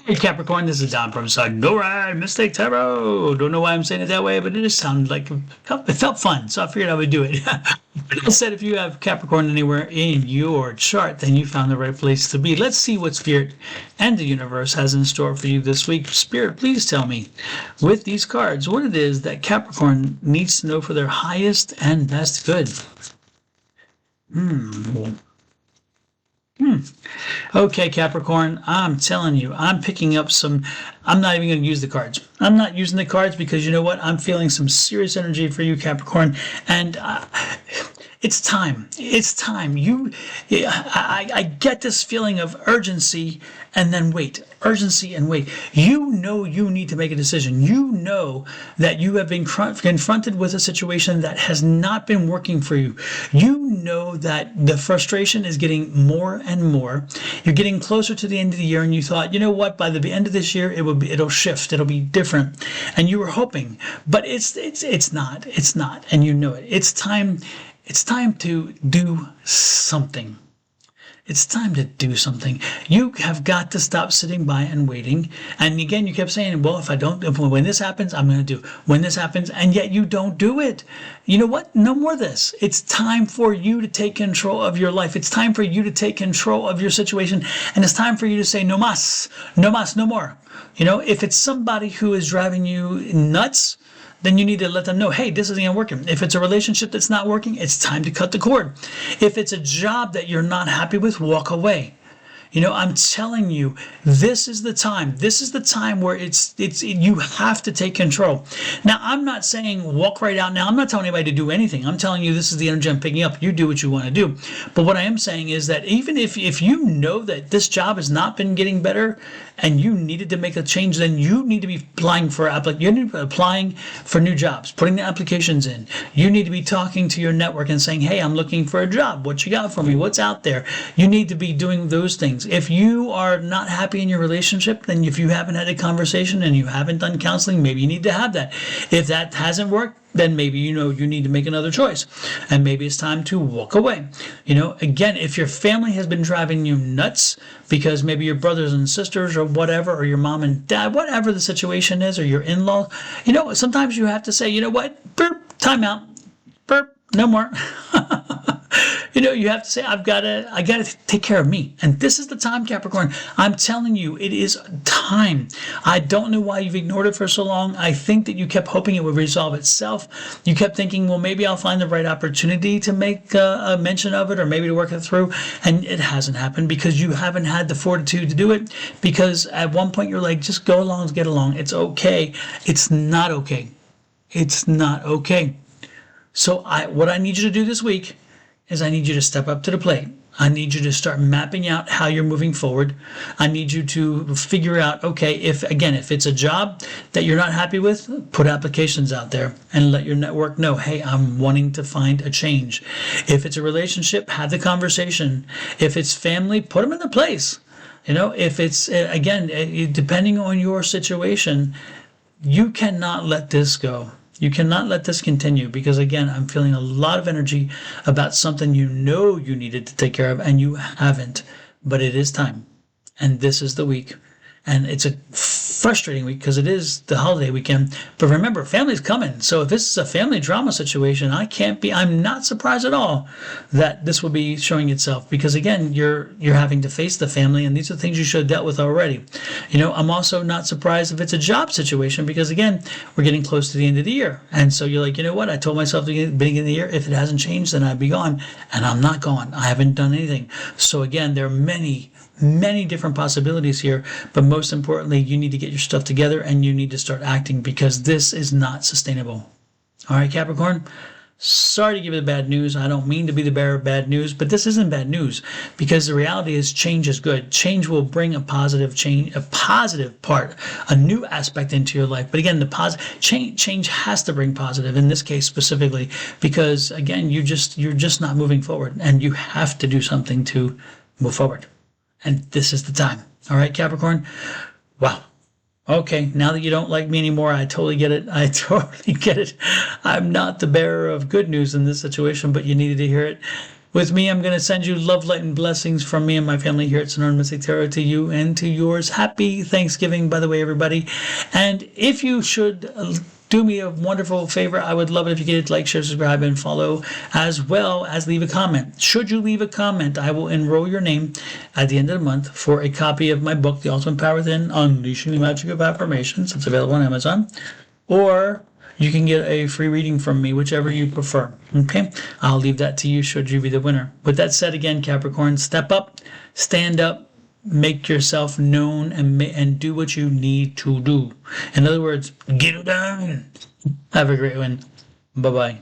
Hey Capricorn, this is Don from Go Ride Mistake Tarot. Don't know why I'm saying it that way, but it just sounded like it felt fun, so I figured I would do it. But I said if you have Capricorn anywhere in your chart, then you found the right place to be. Let's see what Spirit and the universe has in store for you this week. Spirit, please tell me with these cards what it is that Capricorn needs to know for their highest and best good. Hmm. Okay, Capricorn, I'm telling you, I'm picking up some. I'm not even going to use the cards. I'm not using the cards because you know what? I'm feeling some serious energy for you, Capricorn. And it's time. It's time. I get this feeling of urgency and then wait, urgency and wait. You know you need to make a decision. You know that you have been confronted with a situation that has not been working for you. You know that the frustration is getting more and more. You're getting closer to the end of the year, and you thought, you know what? By the end of this year, it'll shift. It'll be different, and you were hoping, but it's not. It's not, and you know it. It's time. It's time to do something. It's time to do something. You have got to stop sitting by and waiting. And again, you kept saying, well, when this happens, I'm going to do. When this happens, and yet you don't do it. You know what? No more of this. It's time for you to take control of your life. It's time for you to take control of your situation. And it's time for you to say, no mas, no mas, no more. You know, if it's somebody who is driving you nuts, then you need to let them know, hey, this isn't working. If it's a relationship that's not working, it's time to cut the cord. If it's a job that you're not happy with, walk away. You know, I'm telling you, this is the time. This is the time where you have to take control. Now, I'm not saying walk right out now. I'm not telling anybody to do anything. I'm telling you this is the energy I'm picking up. You do what you want to do. But what I am saying is that even if you know that this job has not been getting better and you needed to make a change, then you need to be applying for new jobs, putting the applications in. You need to be talking to your network and saying, hey, I'm looking for a job. What you got for me? What's out there? You need to be doing those things. If you are not happy in your relationship, then if you haven't had a conversation and you haven't done counseling, maybe you need to have that. If that hasn't worked, then maybe you know you need to make another choice. And maybe it's time to walk away. You know, again, if your family has been driving you nuts because maybe your brothers and sisters or whatever, or your mom and dad, whatever the situation is, or your in-laws, you know, sometimes you have to say, you know what, burp, time out, burp, no more. You know, you have to say, I gotta take care of me. And this is the time, Capricorn. I'm telling you, it is time. I don't know why you've ignored it for so long. I think that you kept hoping it would resolve itself. You kept thinking, well, maybe I'll find the right opportunity to make a mention of it, or maybe to work it through. And it hasn't happened because you haven't had the fortitude to do it. Because at one point you're like, just go along, get along. It's okay. It's not okay. It's not okay. So what I need you to do this week is I need you to step up to the plate. I need you to start mapping out how you're moving forward. I need you to figure out, okay, if it's a job that you're not happy with, put applications out there and let your network know, hey, I'm wanting to find a change. If it's a relationship, have the conversation. If it's family, put them in the place. You know, if it's, depending on your situation, you cannot let this go. You cannot let this continue because, again, I'm feeling a lot of energy about something you know you needed to take care of and you haven't. But it is time. And this is the week. And it's a frustrating week because it is the holiday weekend. But remember, family's coming. So if this is a family drama situation, I'm not surprised at all that this will be showing itself. Because again, you're having to face the family, and these are things you should have dealt with already. You know, I'm also not surprised if it's a job situation because again, we're getting close to the end of the year. And so you're like, you know what? I told myself at the beginning of the year, if it hasn't changed, then I'd be gone. And I'm not gone. I haven't done anything. So again, there are many different possibilities here, but most importantly, you need to get your stuff together and you need to start acting because this is not sustainable. All right, Capricorn? Sorry to give you the bad news. I don't mean to be the bearer of bad news, but this isn't bad news because the reality is change is good. Change will bring a positive change, a positive part, a new aspect into your life. But again, the change has to bring positive in this case specifically because again, you're just not moving forward and you have to do something to move forward. And this is the time. All right, Capricorn? Wow. Okay, now that you don't like me anymore, I totally get it. I totally get it. I'm not the bearer of good news in this situation, but you needed to hear it. With me, I'm going to send you love, light, and blessings from me and my family here at Sonoran Mystic Tarot to you and to yours. Happy Thanksgiving, by the way, everybody. And if you should do me a wonderful favor, I would love it if you could like, share, subscribe, and follow, as well as leave a comment. Should you leave a comment, I will enroll your name at the end of the month for a copy of my book, The Ultimate Power Within, Unleashing the Magic of Affirmations. It's available on Amazon. Or you can get a free reading from me, whichever you prefer. Okay? I'll leave that to you should you be the winner. With that said, again, Capricorn, step up, stand up, make yourself known, and do what you need to do. In other words, get it done. Have a great one. Bye-bye.